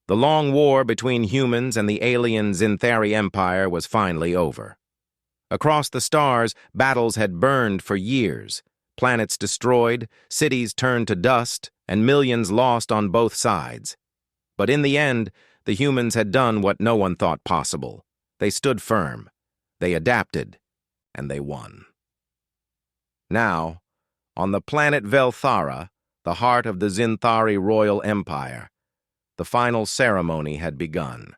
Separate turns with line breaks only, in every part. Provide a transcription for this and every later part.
The long war between humans and the alien Zinthari Empire was finally over. Across the stars, battles had burned for years, planets destroyed, cities turned to dust, and millions lost on both sides. But in the end, the humans had done what no one thought possible. They stood firm, they adapted, and they won. Now, on the planet Velthara, the heart of the Zinthari Royal Empire, the final ceremony had begun.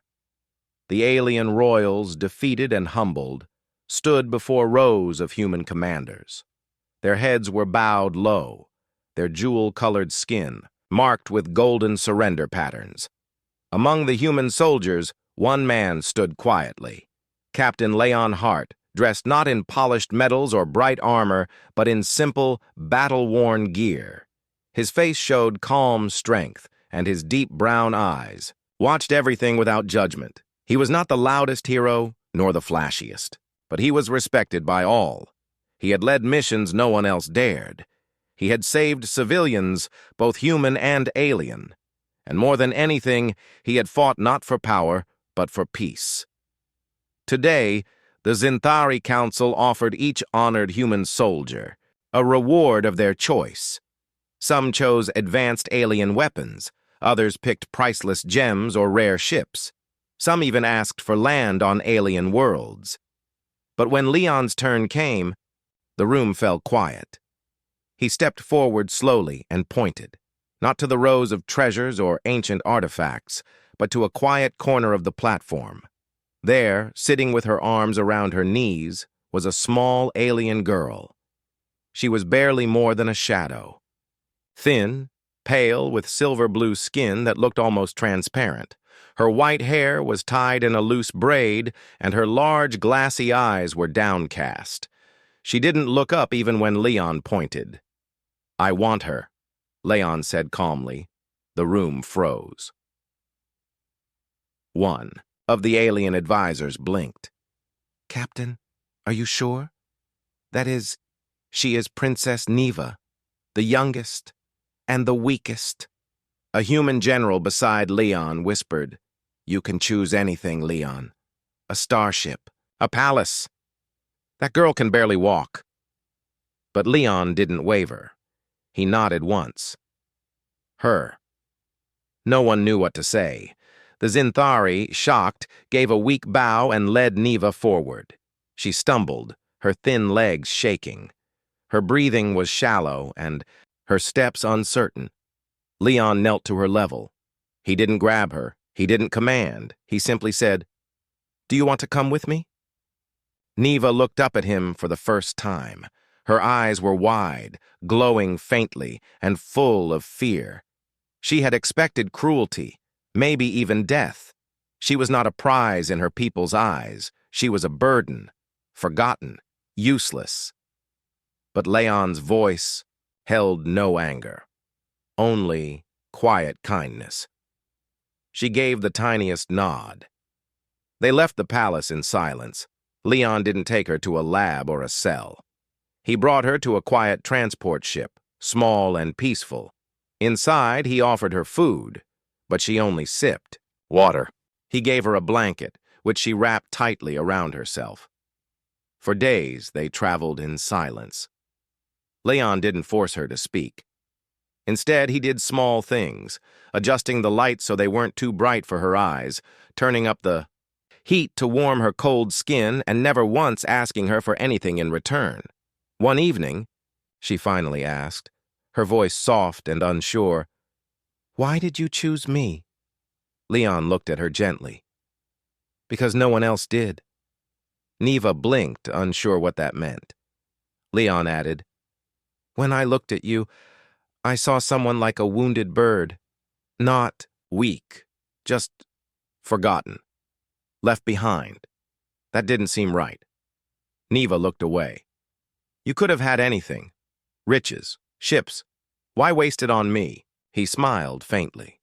The alien royals, defeated and humbled, stood before rows of human commanders. Their heads were bowed low, their jewel-colored skin marked with golden surrender patterns. Among the human soldiers, one man stood quietly, Captain Leon Hart, dressed not in polished metals or bright armor, but in simple, battle-worn gear. His face showed calm strength, and his deep brown eyes watched everything without judgment. He was not the loudest hero, nor the flashiest, but he was respected by all. He had led missions no one else dared. He had saved civilians, both human and alien. And more than anything, he had fought not for power, but for peace. Today, the Zinthari Council offered each honored human soldier a reward of their choice. Some chose advanced alien weapons, others picked priceless gems or rare ships. Some even asked for land on alien worlds. But when Leon's turn came, the room fell quiet. He stepped forward slowly and pointed, not to the rows of treasures or ancient artifacts, but to a quiet corner of the platform. There, sitting with her arms around her knees, was a small alien girl. She was barely more than a shadow. Thin, pale, with silver-blue skin that looked almost transparent. Her white hair was tied in a loose braid, and her large, glassy eyes were downcast. She didn't look up even when Leon pointed. "I want her," Leon said calmly. The room froze. One of the alien advisors blinked. "Captain, are you sure? That is, she is Princess Neva, the youngest and the weakest." A human general beside Leon whispered, "You can choose anything, Leon. A starship, a palace. That girl can barely walk." But Leon didn't waver. He nodded once. Her. No one knew what to say. The Zinthari, shocked, gave a weak bow and led Neva forward. She stumbled, her thin legs shaking. Her breathing was shallow and her steps uncertain. Leon knelt to her level. He didn't grab her. He didn't command. He simply said, "Do you want to come with me?" Neva looked up at him for the first time. Her eyes were wide, glowing faintly, and full of fear. She had expected cruelty, maybe even death. She was not a prize in her people's eyes. She was a burden, forgotten, useless. But Leon's voice held no anger, only quiet kindness. She gave the tiniest nod. They left the palace in silence. Leon didn't take her to a lab or a cell. He brought her to a quiet transport ship, small and peaceful. Inside, he offered her food, but she only sipped. Water. He gave her a blanket, which she wrapped tightly around herself. For days, they traveled in silence. Leon didn't force her to speak. Instead, he did small things, adjusting the lights so they weren't too bright for her eyes, turning up the heat to warm her cold skin, and never once asking her for anything in return. One evening, she finally asked, her voice soft and unsure, "Why did you choose me?" Leon looked at her gently. "Because no one else did." Neva blinked, unsure what that meant. Leon added, "When I looked at you, I saw someone like a wounded bird. Not weak, just forgotten. Left behind. That didn't seem right." Neva looked away. "You could have had anything. Riches, ships. Why waste it on me?" He smiled faintly.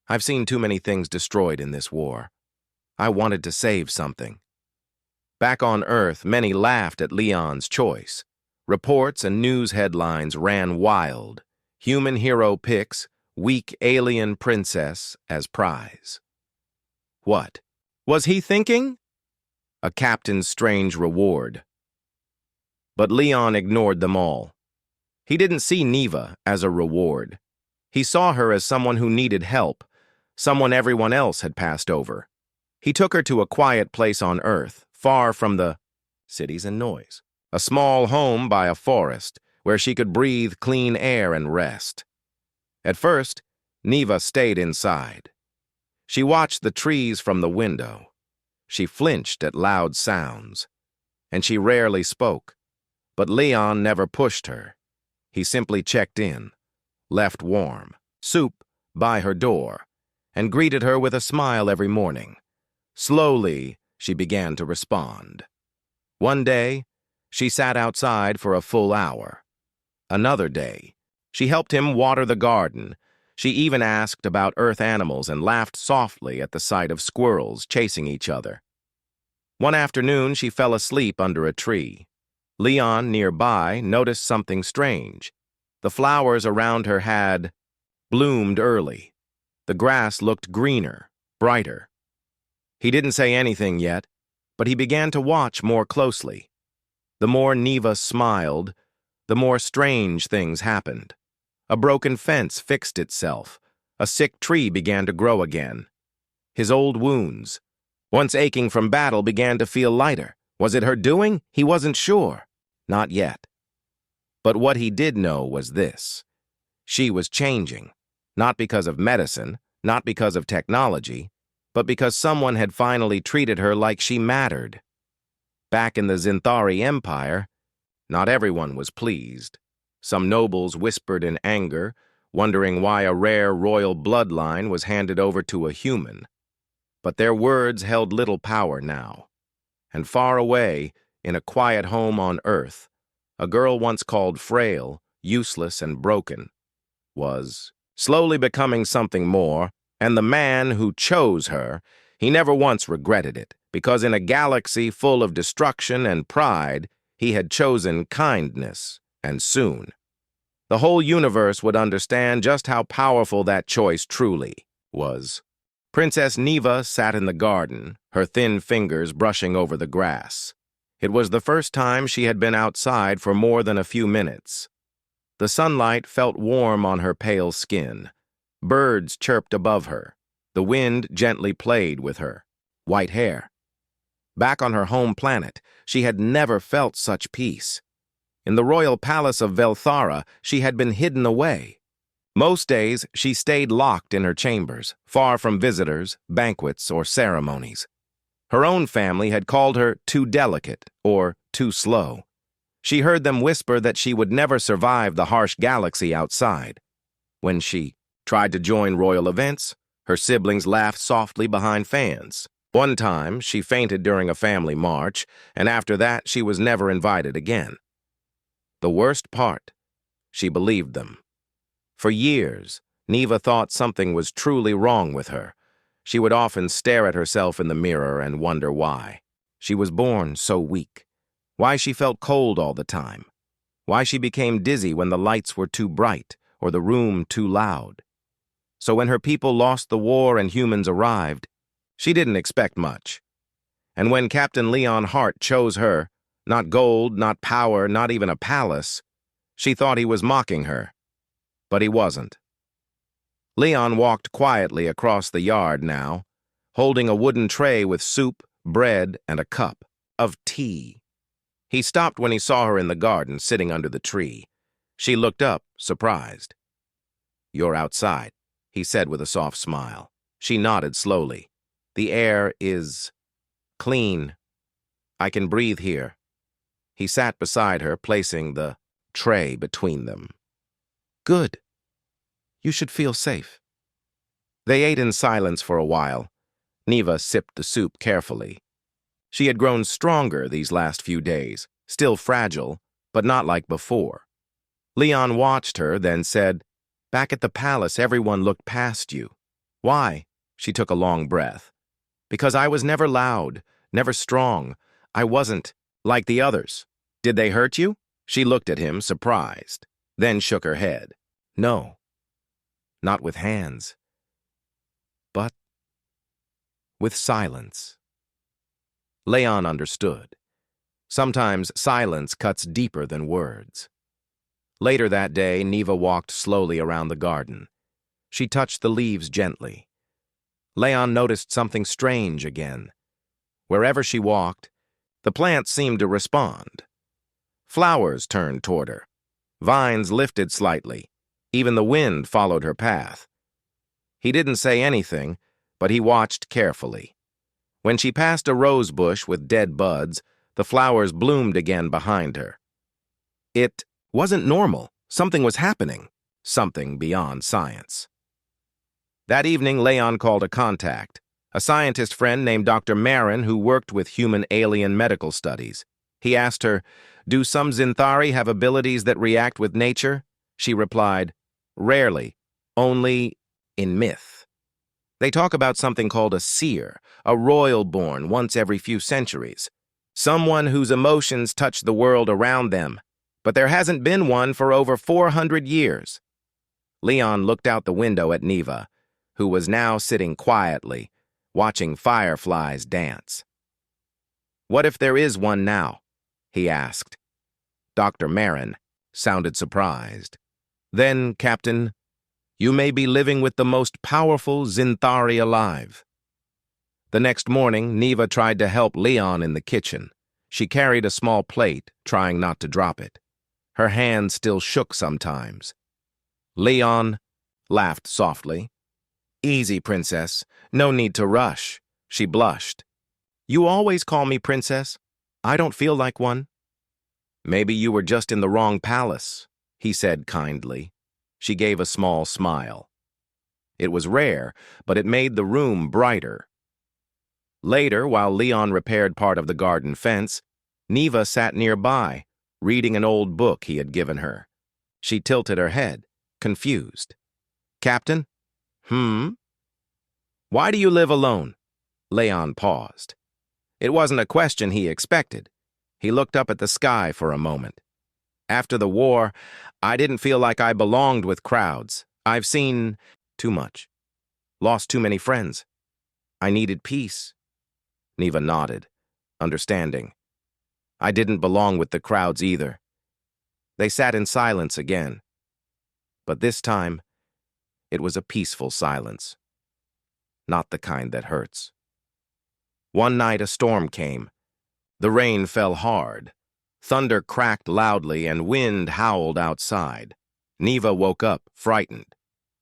"I've seen too many things destroyed in this war. I wanted to save something." Back on Earth, many laughed at Leon's choice. Reports and news headlines ran wild. Human hero pics, weak alien princess as prize. What was he thinking? A captain's strange reward. But Leon ignored them all. He didn't see Neva as a reward. He saw her as someone who needed help, someone everyone else had passed over. He took her to a quiet place on Earth, far from the cities and noise. A small home by a forest, where she could breathe clean air and rest. At first, Neva stayed inside. She watched the trees from the window. She flinched at loud sounds. And she rarely spoke. But Leon never pushed her. He simply checked in, left warm soup by her door, and greeted her with a smile every morning. Slowly, she began to respond. One day, she sat outside for a full hour. Another day, she helped him water the garden. She even asked about earth animals and laughed softly at the sight of squirrels chasing each other. One afternoon, she fell asleep under a tree. Leon, nearby, noticed something strange. The flowers around her had bloomed early. The grass looked greener, brighter. He didn't say anything yet, but he began to watch more closely. The more Neva smiled, the more strange things happened. A broken fence fixed itself. A sick tree began to grow again. His old wounds, once aching from battle, began to feel lighter. Was it her doing? He wasn't sure. Not yet. But what he did know was this. She was changing, not because of medicine, not because of technology, but because someone had finally treated her like she mattered. Back in the Zinthari Empire, not everyone was pleased. Some nobles whispered in anger, wondering why a rare royal bloodline was handed over to a human. But their words held little power now. And far away, in a quiet home on Earth, a girl once called frail, useless, and broken, was slowly becoming something more, and the man who chose her, he never once regretted it, because in a galaxy full of destruction and pride, he had chosen kindness, and soon. The whole universe would understand just how powerful that choice truly was. Princess Neva sat in the garden, her thin fingers brushing over the grass. It was the first time she had been outside for more than a few minutes. The sunlight felt warm on her pale skin. Birds chirped above her. The wind gently played with her white hair. Back on her home planet, she had never felt such peace. In the royal palace of Velthara, she had been hidden away. Most days, she stayed locked in her chambers, far from visitors, banquets, or ceremonies. Her own family had called her too delicate or too slow. She heard them whisper that she would never survive the harsh galaxy outside. When she tried to join royal events, her siblings laughed softly behind fans. One time, she fainted during a family march, and after that, she was never invited again. The worst part, she believed them. For years, Neva thought something was truly wrong with her. She would often stare at herself in the mirror and wonder why. She was born so weak. Why she felt cold all the time. Why she became dizzy when the lights were too bright or the room too loud. So when her people lost the war and humans arrived, she didn't expect much. And when Captain Leon Hart chose her, not gold, not power, not even a palace, she thought he was mocking her. But he wasn't. Leon walked quietly across the yard now, holding a wooden tray with soup, bread, and a cup of tea. He stopped when he saw her in the garden, sitting under the tree. She looked up, surprised. "You're outside," he said with a soft smile. She nodded slowly. "The air is clean. I can breathe here." He sat beside her, placing the tray between them. "Good. You should feel safe." They ate in silence for a while. Neva sipped the soup carefully. She had grown stronger these last few days, still fragile, but not like before. Leon watched her, then said, "Back at the palace, everyone looked past you." "Why?" She took a long breath. "Because I was never loud, never strong. I wasn't like the others." "Did they hurt you?" She looked at him, surprised, then shook her head. "No." Not with hands, but with silence. Leon understood. Sometimes silence cuts deeper than words. Later that day, Neva walked slowly around the garden. She touched the leaves gently. Leon noticed something strange again. Wherever she walked, the plants seemed to respond. Flowers turned toward her. Vines lifted slightly. Even the wind followed her path. He didn't say anything, but he watched carefully. When she passed a rose bush with dead buds, the flowers bloomed again behind her. It wasn't normal. Something was happening. Something beyond science. That evening, Leon called a contact, a scientist friend named Dr. Marin who worked with human-alien medical studies. He asked her, "Do some Zinthari have abilities that react with nature?" She replied, "Rarely, only in myth. They talk about something called a seer, a royal born once every few centuries, someone whose emotions touch the world around them, but there hasn't been one for over 400 years. Leon looked out the window at Neva, who was now sitting quietly, watching fireflies dance. "What if there is one now?" he asked. Dr. Marin sounded surprised. "Then, Captain, you may be living with the most powerful Zinthari alive." The next morning, Neva tried to help Leon in the kitchen. She carried a small plate, trying not to drop it. Her hand still shook sometimes. Leon laughed softly. "Easy, Princess. No need to rush." She blushed. "You always call me Princess. I don't feel like one." "Maybe you were just in the wrong palace," he said kindly. She gave a small smile. It was rare, but it made the room brighter. Later, while Leon repaired part of the garden fence, Neva sat nearby, reading an old book he had given her. She tilted her head, confused. "Captain?" "Why do you live alone?" Leon paused. It wasn't a question he expected. He looked up at the sky for a moment. "After the war, I didn't feel like I belonged with crowds. I've seen too much. Lost too many friends. I needed peace." Neva nodded, understanding. "I didn't belong with the crowds either." They sat in silence again. But this time, it was a peaceful silence. Not the kind that hurts. One night a storm came. The rain fell hard. Thunder cracked loudly and wind howled outside. Neva woke up, frightened.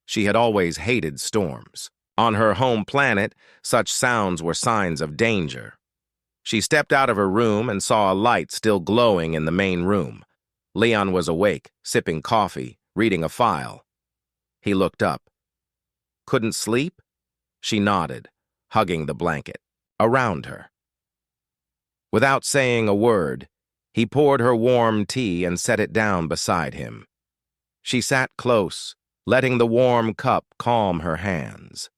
She had always hated storms. On her home planet, such sounds were signs of danger. She stepped out of her room and saw a light still glowing in the main room. Leon was awake, sipping coffee, reading a file. He looked up. "Couldn't sleep?" She nodded, hugging the blanket around her. Without saying a word, he poured her warm tea and set it down beside him. She sat close, letting the warm cup calm her hands.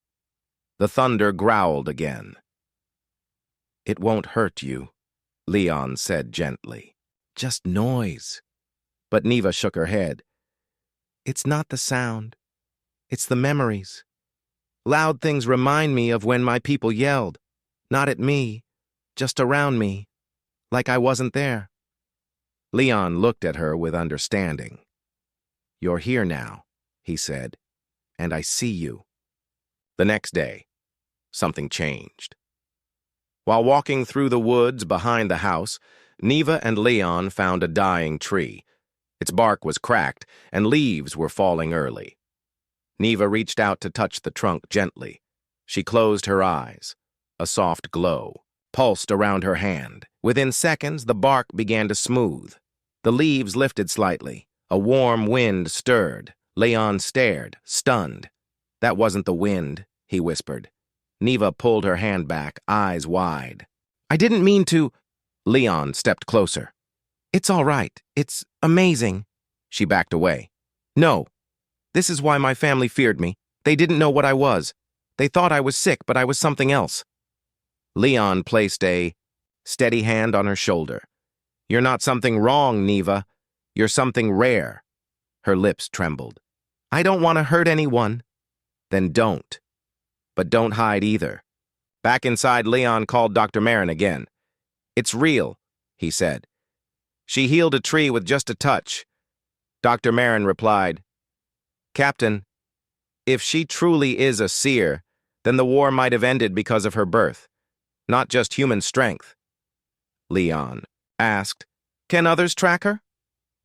The thunder growled again. "It won't hurt you," Leon said gently. "Just noise." But Neva shook her head. "It's not the sound. It's the memories. Loud things remind me of when my people yelled. Not at me, just around me, like I wasn't there." Leon looked at her with understanding. "You're here now," he said, "and I see you." The next day, something changed. While walking through the woods behind the house, Neva and Leon found a dying tree. Its bark was cracked, and leaves were falling early. Neva reached out to touch the trunk gently. She closed her eyes. A soft glow pulsed around her hand. Within seconds, the bark began to smooth. The leaves lifted slightly. A warm wind stirred. Leon stared, stunned. "That wasn't the wind," he whispered. Neva pulled her hand back, eyes wide. "I didn't mean to—" Leon stepped closer. "It's all right. It's amazing." She backed away. "No. This is why my family feared me. They didn't know what I was. They thought I was sick, but I was something else." Leon placed a steady hand on her shoulder. "You're not something wrong, Neva. You're something rare." Her lips trembled. "I don't want to hurt anyone," Then don't. But don't hide either. Back inside, Leon called Dr. Marin again. It's real, he said. She healed a tree with just a touch. Dr. Marin replied, Captain, if she truly is a seer, then the war might have ended because of her birth, not just human strength. Leon asked, Can others track her?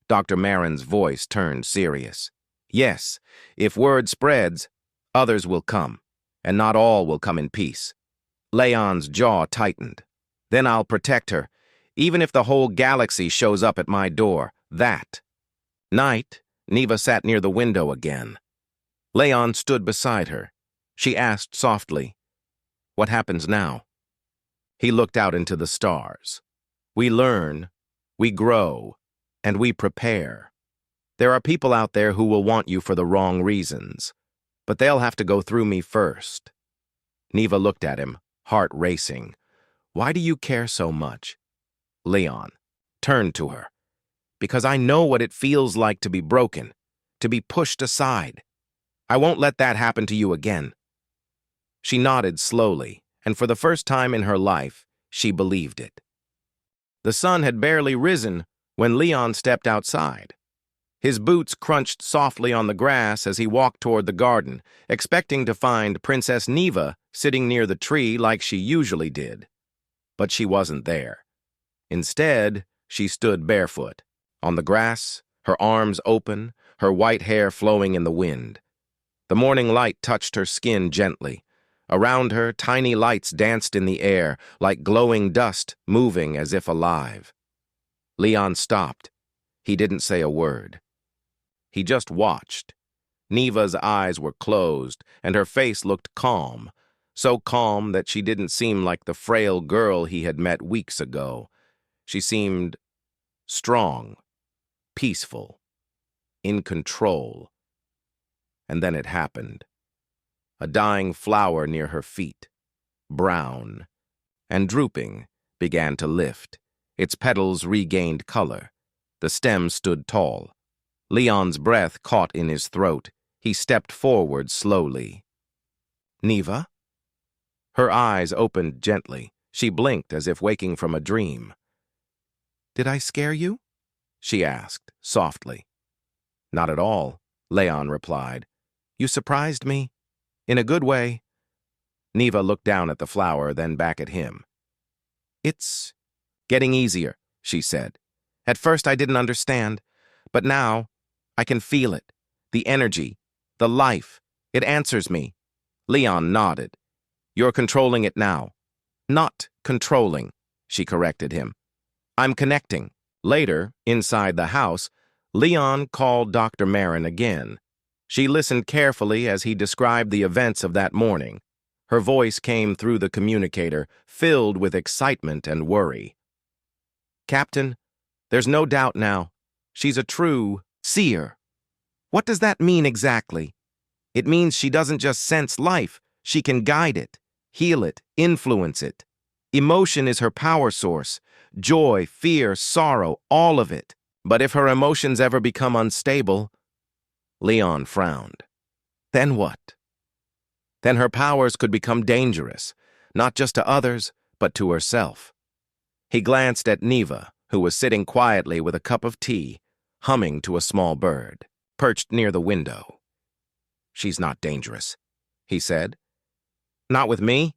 Dr. Marin's voice turned serious. Yes, if word spreads, others will come, and not all will come in peace. Leon's jaw tightened. Then I'll protect her, even if the whole galaxy shows up at my door. That night, Neva sat near the window again. Leon stood beside her. She asked softly, What happens now? He looked out into the stars. We learn, we grow, and we prepare. There are people out there who will want you for the wrong reasons, but they'll have to go through me first. Neva looked at him, heart racing. Why do you care so much? Leon turned to her. Because I know what it feels like to be broken, to be pushed aside. I won't let that happen to you again. She nodded slowly, and for the first time in her life, she believed it. The sun had barely risen when Leon stepped outside. His boots crunched softly on the grass as he walked toward the garden, expecting to find Princess Neva sitting near the tree like she usually did. But she wasn't there. Instead, she stood barefoot, on the grass, her arms open, her white hair flowing in the wind. The morning light touched her skin gently. Around her, tiny lights danced in the air, like glowing dust moving as if alive. Leon stopped. He didn't say a word. He just watched. Neva's eyes were closed, and her face looked calm, so calm that she didn't seem like the frail girl he had met weeks ago. She seemed strong, peaceful, in control. And then it happened. A dying flower near her feet, brown and drooping, began to lift. Its petals regained color. The stem stood tall. Leon's breath caught in his throat. He stepped forward slowly. Neva? Her eyes opened gently. She blinked as if waking from a dream. Did I scare you? She asked, softly. Not at all, Leon replied. You surprised me. In a good way. Neva looked down at the flower, then back at him. It's getting easier, she said. At first I didn't understand, but now I can feel it. The energy, the life. It answers me. Leon nodded. You're controlling it now. Not controlling, she corrected him. I'm connecting. Later, inside the house, Leon called Dr. Marin again. She listened carefully as he described the events of that morning. Her voice came through the communicator, filled with excitement and worry. Captain, there's no doubt now. She's a true seer. What does that mean exactly? It means she doesn't just sense life. She can guide it, heal it, influence it. Emotion is her power source. Joy, fear, sorrow, all of it. But if her emotions ever become unstable, Leon frowned. Then what? Then her powers could become dangerous, not just to others, but to herself. He glanced at Neva, who was sitting quietly with a cup of tea, humming to a small bird, perched near the window. She's not dangerous, he said. Not with me?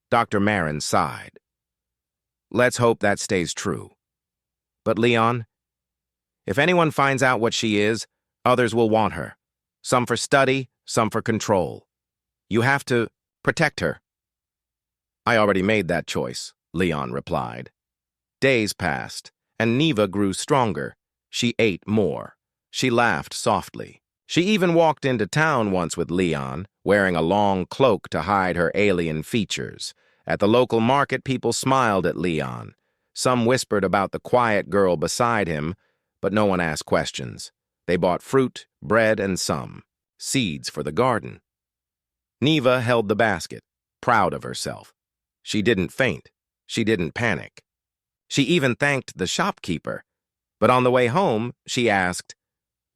Dr. Marin sighed. Let's hope that stays true. But Leon, if anyone finds out what she is, others will want her. Some for study, some for control. You have to protect her. I already made that choice, Leon replied. Days passed, and Neva grew stronger. She ate more. She laughed softly. She even walked into town once with Leon, wearing a long cloak to hide her alien features. At the local market, people smiled at Leon. Some whispered about the quiet girl beside him, but no one asked questions. They bought fruit, bread, and some seeds for the garden. Neva held the basket, proud of herself. She didn't faint. She didn't panic. She even thanked the shopkeeper. But on the way home, she asked,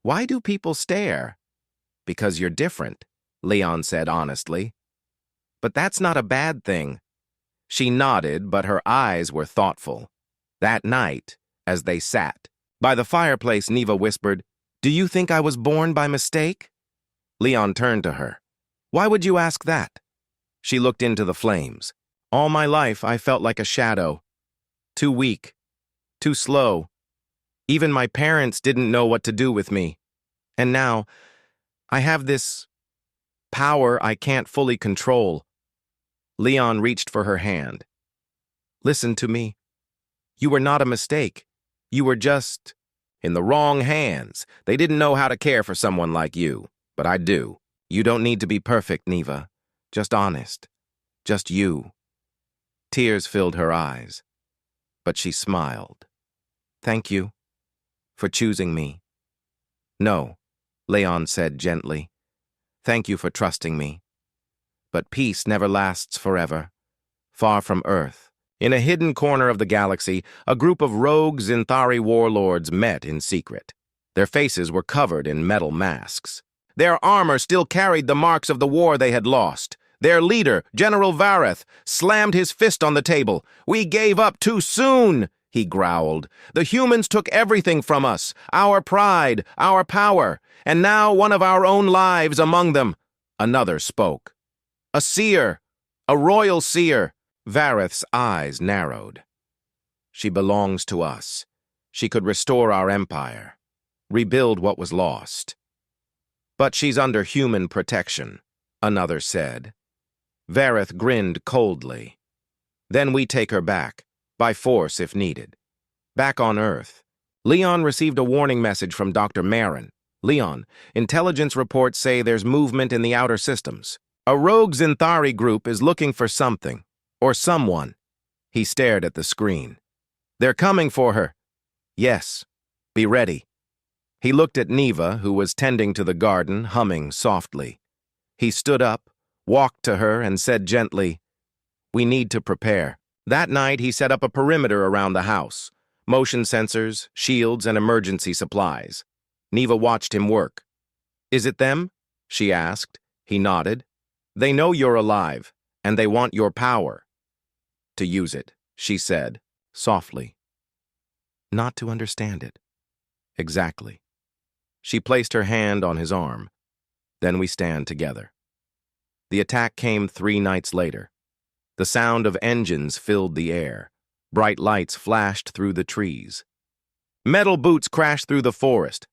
Why do people stare? Because you're different. Leon said honestly. But that's not a bad thing. She nodded, but her eyes were thoughtful. That night, as they sat by the fireplace, Neva whispered, "Do you think I was born by mistake?" Leon turned to her. "Why would you ask that?" She looked into the flames. "All my life, I felt like a shadow. Too weak. Too slow. Even my parents didn't know what to do with me. And now, I have this power I can't fully control." Leon reached for her hand. "Listen to me. You were not a mistake. You were just in the wrong hands. They didn't know how to care for someone like you, but I do. You don't need to be perfect, Neva. Just honest. Just you." Tears filled her eyes, but she smiled. "Thank you for choosing me." "No," Leon said gently. "Thank you for trusting me. But peace never lasts forever. Far from Earth, in a hidden corner of the galaxy, a group of rogue Zinthari warlords met in secret. Their faces were covered in metal masks. Their armor still carried the marks of the war they had lost. Their leader, General Vareth, slammed his fist on the table. "We gave up too soon," he growled. "The humans took everything from us, our pride, our power, and now one of our own lives among them." Another spoke. "A seer, a royal seer." Vareth's eyes narrowed. "She belongs to us. She could restore our empire, rebuild what was lost." "But she's under human protection," another said. Vareth grinned coldly. "Then we take her back, by force if needed. Back on Earth." Leon received a warning message from Dr. Marin. "Leon, intelligence reports say there's movement in the outer systems. A rogue Zinthari group is looking for something, or someone." He stared at the screen. "They're coming for her." "Yes, be ready." He looked at Neva, who was tending to the garden, humming softly. He stood up, walked to her, and said gently, "We need to prepare." That night, he set up a perimeter around the house, motion sensors, shields, and emergency supplies. Neva watched him work. "Is it them?" she asked. He nodded. "They know you're alive, and they want your power." "To use it," she said, softly. "Not to understand it." "Exactly." She placed her hand on his arm. "Then we stand together." The attack came 3 nights later. The sound of engines filled the air. Bright lights flashed through the trees. Metal boots crashed through the forest.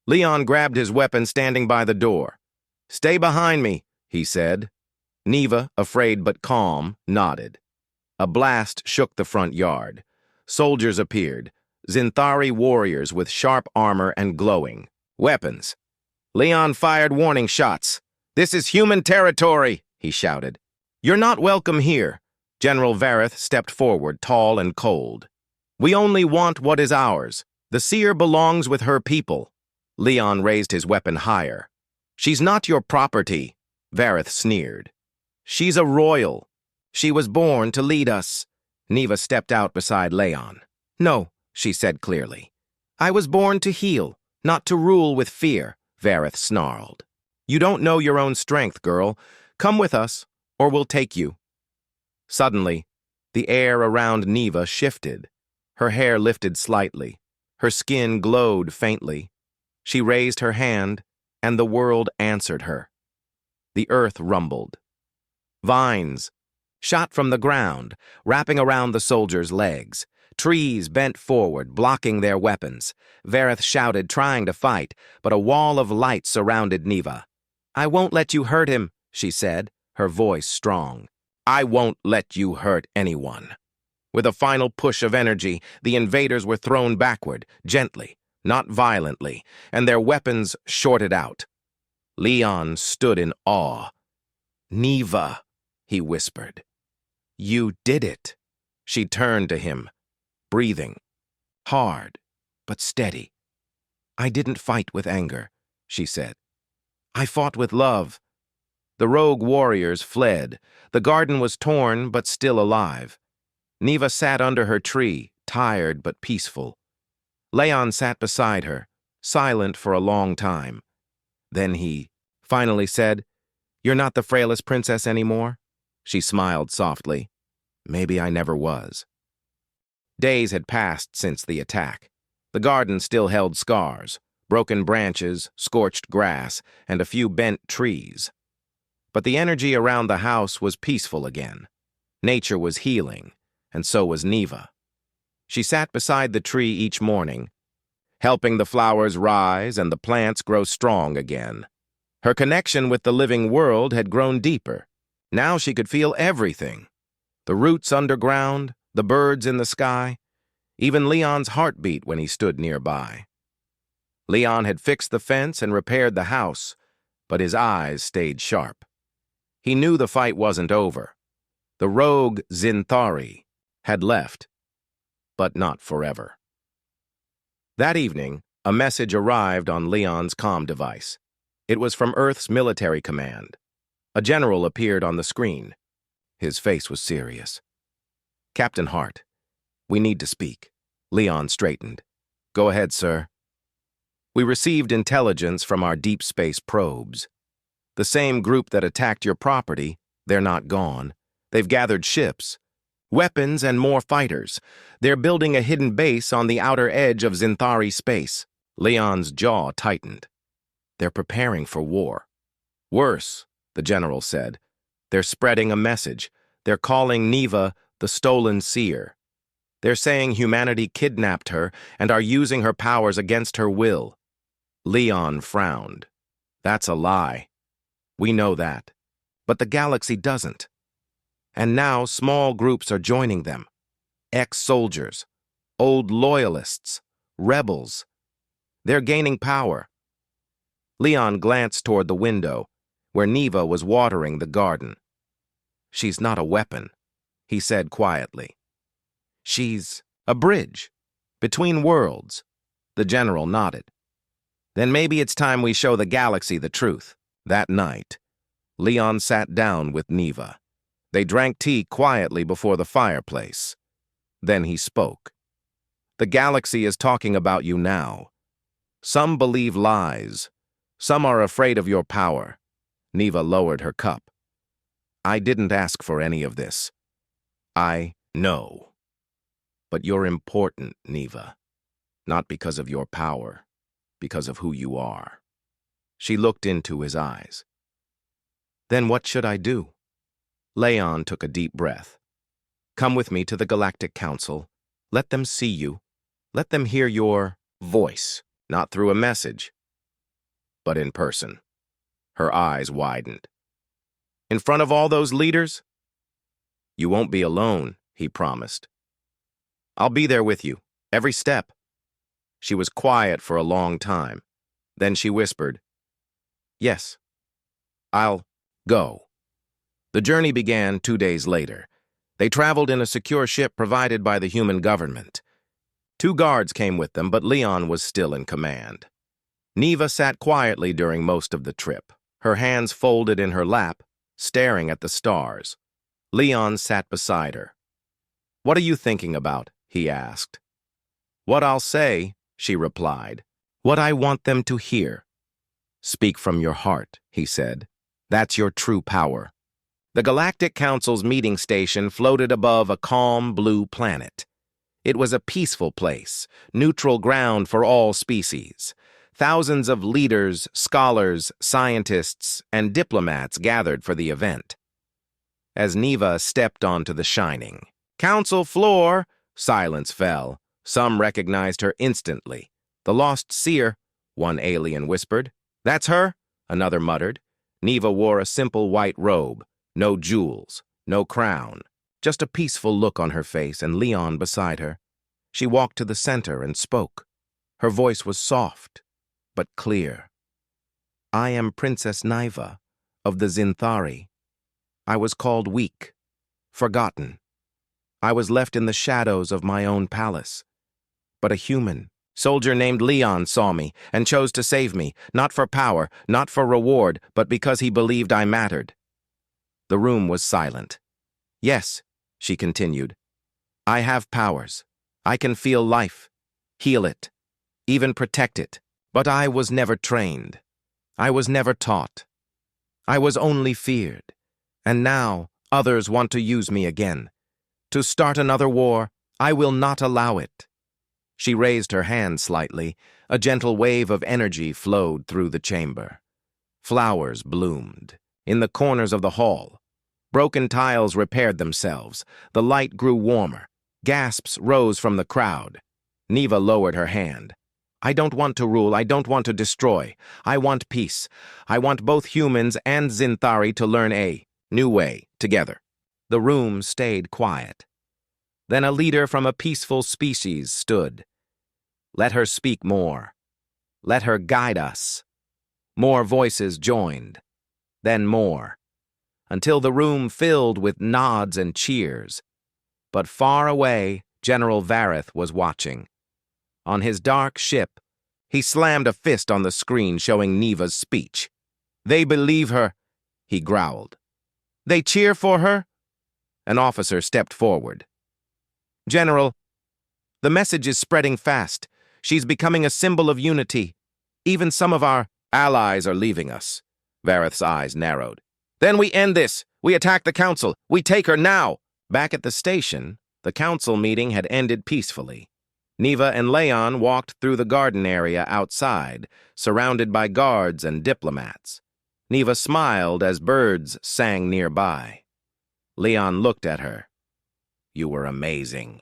Leon grabbed his weapon standing by the door. "Stay behind me," he said. Neva, afraid but calm, nodded. A blast shook the front yard. Soldiers appeared, Zinthari warriors with sharp armor and glowing weapons. Leon fired warning shots. "This is human territory," he shouted. "You're not welcome here." General Vareth stepped forward, tall and cold. "We only want what is ours. The seer belongs with her people." Leon raised his weapon higher. "She's not your property," Vareth sneered. "She's a royal. She was born to lead us." Neva stepped out beside Leon. "No," she said clearly. "I was born to heal, not to rule with fear," Vareth snarled. "You don't know your own strength, girl. Come with us, or we'll take you." Suddenly, the air around Neva shifted. Her hair lifted slightly. Her skin glowed faintly. She raised her hand, and the world answered her. The earth rumbled. Vines shot from the ground, wrapping around the soldiers' legs. Trees bent forward, blocking their weapons. Vareth shouted, trying to fight, but a wall of light surrounded Neva. "I won't let you hurt him," she said, her voice strong. "I won't let you hurt anyone." With a final push of energy, the invaders were thrown backward, gently, not violently, and their weapons shorted out. Leon stood in awe. "Neva," he whispered. "You did it." She turned to him, breathing, hard but steady. "I didn't fight with anger," she said. "I fought with love." The rogue warriors fled. The garden was torn but still alive. Neva sat under her tree, tired but peaceful. Leon sat beside her, silent for a long time. Then he finally said, You're not the frailest princess anymore? She smiled softly. Maybe I never was. Days had passed since the attack. The garden still held scars, broken branches, scorched grass, and a few bent trees. But the energy around the house was peaceful again. Nature was healing, and so was Neva. She sat beside the tree each morning, helping the flowers rise and the plants grow strong again. Her connection with the living world had grown deeper. Now she could feel everything. The roots underground, the birds in the sky, even Leon's heartbeat when he stood nearby. Leon had fixed the fence and repaired the house, but his eyes stayed sharp. He knew the fight wasn't over. The rogue Zinthari had left, but not forever. That evening, a message arrived on Leon's comm device. It was from Earth's military command. A general appeared on the screen. His face was serious. Captain Hart, we need to speak. Leon straightened. Go ahead, sir. We received intelligence from our deep space probes. The same group that attacked your property, they're not gone. They've gathered ships, weapons, and more fighters. They're building a hidden base on the outer edge of Zinthari space. Leon's jaw tightened. They're preparing for war. Worse, the general said. They're spreading a message. They're calling Neva the Stolen Seer. They're saying humanity kidnapped her and are using her powers against her will. Leon frowned. That's a lie. We know that. But the galaxy doesn't. And now small groups are joining them. Ex-soldiers, old loyalists, rebels. They're gaining power. Leon glanced toward the window, where Neva was watering the garden. She's not a weapon, he said quietly. She's a bridge between worlds. The general nodded. Then maybe it's time we show the galaxy the truth. That night, Leon sat down with Neva. They drank tea quietly before the fireplace. Then he spoke. The galaxy is talking about you now. Some believe lies. Some are afraid of your power. Neva lowered her cup. I didn't ask for any of this. I know. But you're important, Neva. Not because of your power, because of who you are. She looked into his eyes. Then what should I do? Leon took a deep breath. Come with me to the Galactic Council. Let them see you. Let them hear your voice, not through a message, but in person. Her eyes widened. In front of all those leaders? You won't be alone, he promised. I'll be there with you, every step. She was quiet for a long time. Then she whispered, Yes, I'll go. The journey began 2 days later. They traveled in a secure ship provided by the human government. 2 guards came with them, but Leon was still in command. Neva sat quietly during most of the trip, her hands folded in her lap, staring at the stars. Leon sat beside her. What are you thinking about? He asked. What I'll say, she replied. What I want them to hear. Speak from your heart, he said. That's your true power. The Galactic Council's meeting station floated above a calm blue planet. It was a peaceful place, neutral ground for all species. Thousands of leaders, scholars, scientists, and diplomats gathered for the event. As Neva stepped onto the shining council floor, silence fell. Some recognized her instantly. The lost seer, one alien whispered. That's her, another muttered. Neva wore a simple white robe. No jewels, no crown, just a peaceful look on her face and Leon beside her. She walked to the center and spoke. Her voice was soft, but clear. I am Princess Neva of the Zinthari. I was called weak, forgotten. I was left in the shadows of my own palace. But a human soldier named Leon saw me and chose to save me, not for power, not for reward, but because he believed I mattered. The room was silent. Yes, she continued. I have powers. I can feel life, heal it, even protect it. But I was never trained. I was never taught. I was only feared. And now others want to use me again. To start another war, I will not allow it." She raised her hand slightly. A gentle wave of energy flowed through the chamber. Flowers bloomed. In the corners of the hall, broken tiles repaired themselves. The light grew warmer. Gasps rose from the crowd. Neva lowered her hand. "I don't want to rule. I don't want to destroy. I want peace. I want both humans and Zinthari to learn a new way together." The room stayed quiet. Then a leader from a peaceful species stood. "Let her speak more. Let her guide us." More voices joined. Then more, until the room filled with nods and cheers. But far away, General Vareth was watching. On his dark ship, he slammed a fist on the screen showing Neva's speech. "They believe her," he growled. "They cheer for her?" An officer stepped forward. "General, the message is spreading fast. She's becoming a symbol of unity. Even some of our allies are leaving us." Vareth's eyes narrowed. "Then we end this. We attack the council. We take her now." Back at the station, the council meeting had ended peacefully. Neva and Leon walked through the garden area outside, surrounded by guards and diplomats. Neva smiled as birds sang nearby. Leon looked at her. "You were amazing,"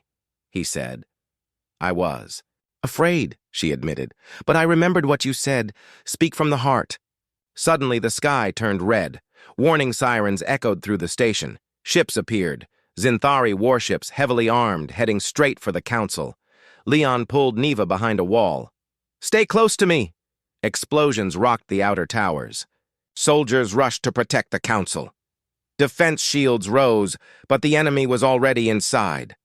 he said. "I was. Afraid," she admitted. "But I remembered what you said. Speak from the heart." Suddenly the sky turned red. Warning sirens echoed through the station. Ships appeared. Zinthari warships, heavily armed, heading straight for the council. Leon pulled Neva behind a wall. "Stay close to me!" Explosions rocked the outer towers. Soldiers rushed to protect the council. Defense shields rose, but the enemy was already inside.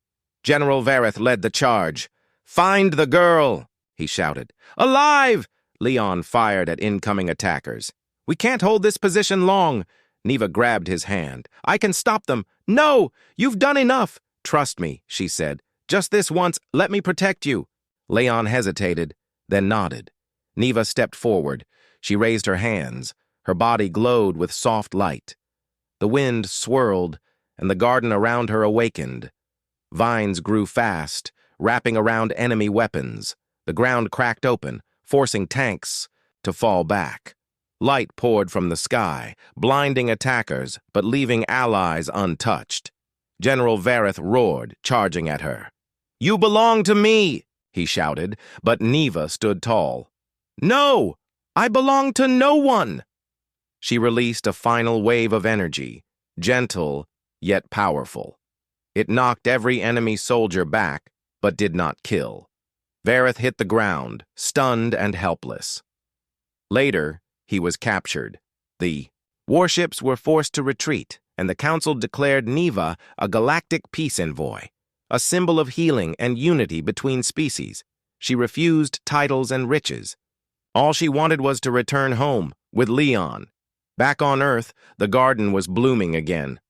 General Vareth led the charge. "Find the girl!" he shouted. "Alive!" Leon fired at incoming attackers. "We can't hold this position long." Neva grabbed his hand. "I can stop them." "No! You've done enough!" "Trust me," she said. "Just this once, let me protect you." Leon hesitated, then nodded. Neva stepped forward. She raised her hands. Her body glowed with soft light. The wind swirled, and the garden around her awakened. Vines grew fast, wrapping around enemy weapons. The ground cracked open, forcing tanks to fall back. Light poured from the sky, blinding attackers, but leaving allies untouched. General Vareth roared, charging at her. "You belong to me!" he shouted, but Neva stood tall. "No! I belong to no one!" She released a final wave of energy, gentle yet powerful. It knocked every enemy soldier back, but did not kill. Vareth hit the ground, stunned and helpless. Later, he was captured. The warships were forced to retreat, and the council declared Neva a galactic peace envoy, a symbol of healing and unity between species. She refused titles and riches. All she wanted was to return home, with Leon. Back on Earth, the garden was blooming again.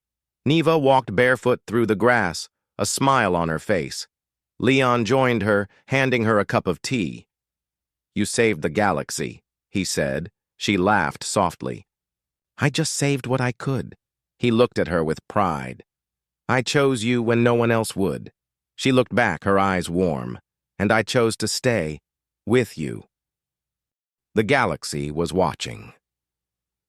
Neva walked barefoot through the grass, a smile on her face. Leon joined her, handing her a cup of tea. "You saved the galaxy," he said. She laughed softly. "I just saved what I could." He looked at her with pride. "I chose you when no one else would." She looked back, her eyes warm. "And I chose to stay with you." The galaxy was watching.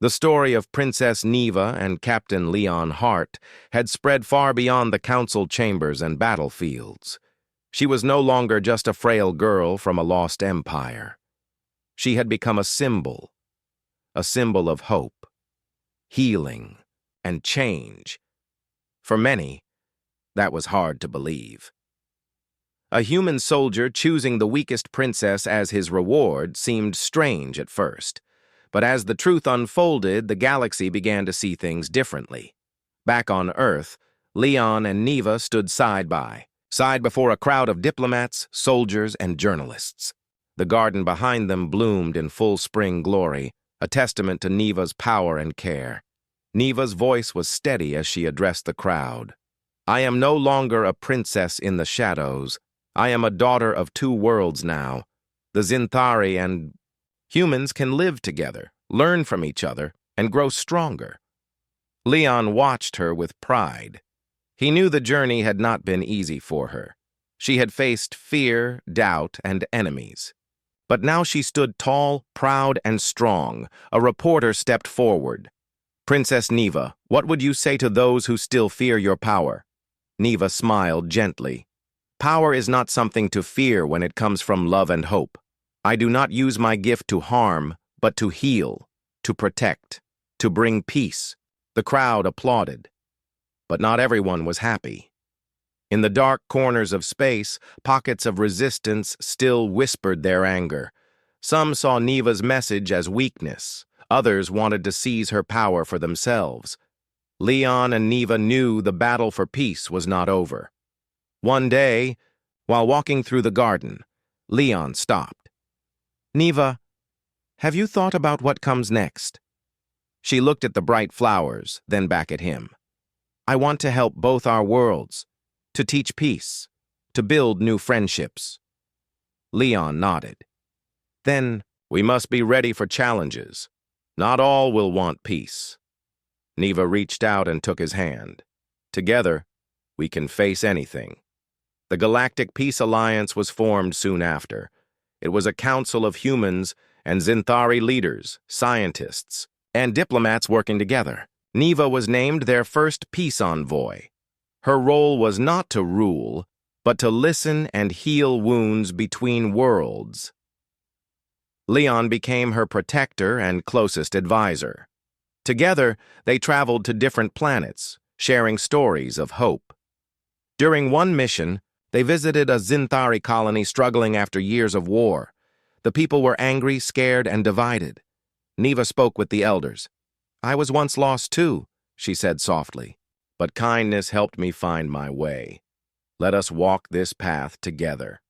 The story of Princess Neva and Captain Leon Hart had spread far beyond the council chambers and battlefields. She was no longer just a frail girl from a lost empire. She had become a symbol of hope, healing, and change. For many, that was hard to believe. A human soldier choosing the weakest princess as his reward seemed strange at first. But as the truth unfolded, the galaxy began to see things differently. Back on Earth, Leon and Neva stood side by side before a crowd of diplomats, soldiers, and journalists. The garden behind them bloomed in full spring glory, a testament to Neva's power and care. Neva's voice was steady as she addressed the crowd. "I am no longer a princess in the shadows. I am a daughter of two worlds now. The Zinthari and humans can live together, learn from each other, and grow stronger. Leon watched her with pride. He knew the journey had not been easy for her. She had faced fear, doubt, and enemies. But now she stood tall, proud, and strong. A reporter stepped forward. "Princess Neva, what would you say to those who still fear your power?" Neva smiled gently. "Power is not something to fear when it comes from love and hope. I do not use my gift to harm, but to heal, to protect, to bring peace." The crowd applauded. But not everyone was happy. In the dark corners of space, pockets of resistance still whispered their anger. Some saw Neva's message as weakness. Others wanted to seize her power for themselves. Leon and Neva knew the battle for peace was not over. One day, while walking through the garden, Leon stopped. "Neva, have you thought about what comes next?" She looked at the bright flowers, then back at him. "I want to help both our worlds, to teach peace, to build new friendships." Leon nodded. "Then we must be ready for challenges. Not all will want peace." Neva reached out and took his hand. "Together, we can face anything." The Galactic Peace Alliance was formed soon after. It was a council of humans and Zinthari leaders, scientists, and diplomats working together. Neva was named their first peace envoy. Her role was not to rule, but to listen and heal wounds between worlds. Leon became her protector and closest advisor. Together, they traveled to different planets, sharing stories of hope. During one mission, they visited a Zinthari colony struggling after years of war. The people were angry, scared, and divided. Neva spoke with the elders. "I was once lost too," she said softly, "but kindness helped me find my way. Let us walk this path together."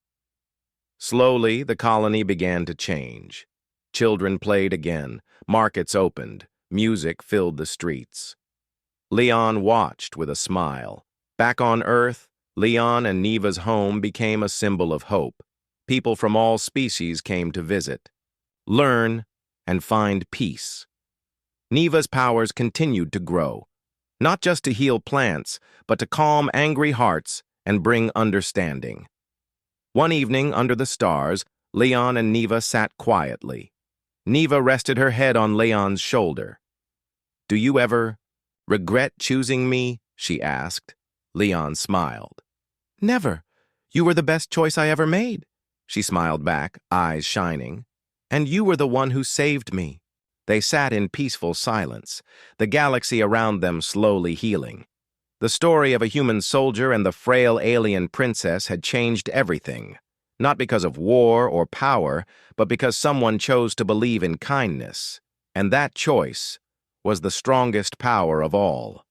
Slowly, the colony began to change. Children played again, markets opened, music filled the streets. Leon watched with a smile. Back on Earth, Leon and Neva's home became a symbol of hope. People from all species came to visit, learn, and find peace. Neva's powers continued to grow, not just to heal plants, but to calm angry hearts and bring understanding. One evening, under the stars, Leon and Neva sat quietly. Neva rested her head on Leon's shoulder. "Do you ever regret choosing me?" she asked. Leon smiled. "Never. You were the best choice I ever made," she smiled back, eyes shining. "And you were the one who saved me." They sat in peaceful silence, the galaxy around them slowly healing. The story of a human soldier and the frail alien princess had changed everything, not because of war or power, but because someone chose to believe in kindness, and that choice was the strongest power of all.